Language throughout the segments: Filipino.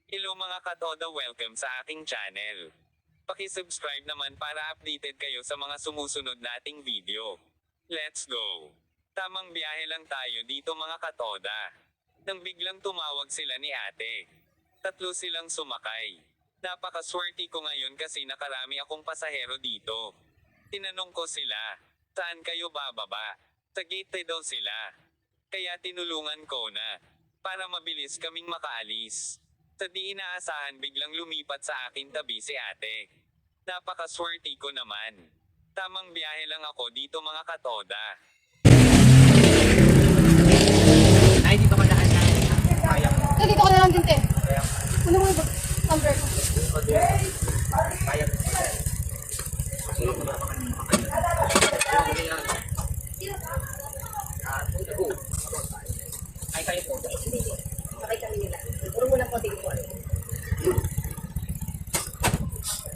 Hello mga katoda, welcome sa aking channel. Paki-subscribe naman para updated kayo sa mga sumusunod nating video. Let's go! Tamang biyahe lang tayo dito mga katoda. Nang biglang tumawag sila ni ate. Tatlo silang sumakay. Napaka-swerte ko ngayon kasi nakarami akong pasahero dito. Tinanong ko sila, saan kayo bababa? Sa gate daw sila. Kaya tinulungan ko na, para mabilis kaming makaalis. Sa di inaasahan biglang lumipat sa akin tabi si ate. Napaka-swerte ko naman. Tamang biyahe lang ako dito mga katoda. Ay, dito ka daan na. Kaya mo. Dito ko na lang din, te. Ano mo yung number ko? Kaya mo. Ay, kayo po. Sakay kami nila. Puro mo lang konti ko.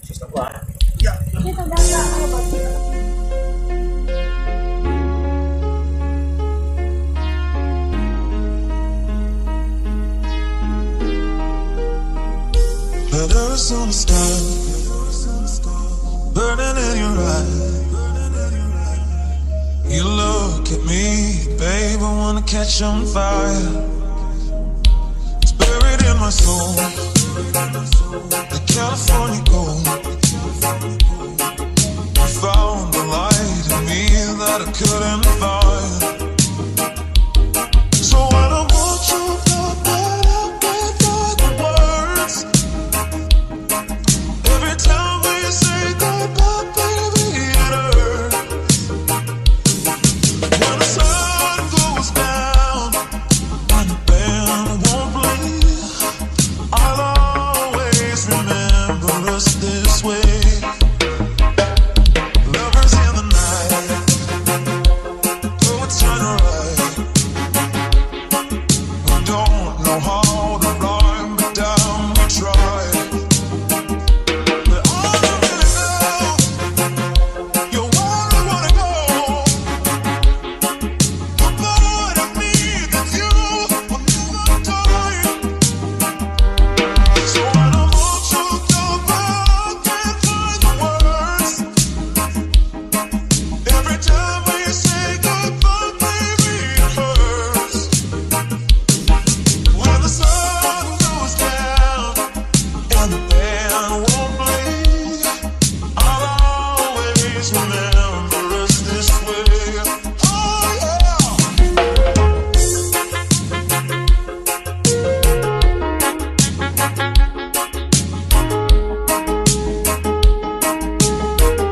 Sus na po ah. Dito, basta ako ba? Letters on the sky, burning in your eyes. You look at me, babe, I wanna catch on fire. It's buried in my soul, the California gold. You found the light in me that I couldn't find. So when I want you, the words. Every time we say goodbye, baby, it hurts. When the sun goes down and the band won't play, I'll always remember us this way. Lovers in the night, though it's kinda right. We don't know how to rhyme, but down we try. But all I really know, you're where I wanna go. The part of me that's you will never die. So when I want you to go, I can't find the words. Every time we say goodbye, baby, it hurts. When the sun goes down and the band won't play, I'll always remember us this way. Oh yeah.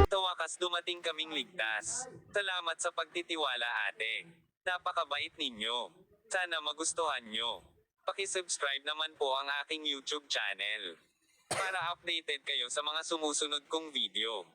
Sa wakas dumating kaming ligtas. Salamat sa pagtitiwala ate. Napakabait ninyo. Sana magustuhan nyo. Paki-subscribe naman po ang aking YouTube channel. Para updated kayo sa mga sumusunod kong video.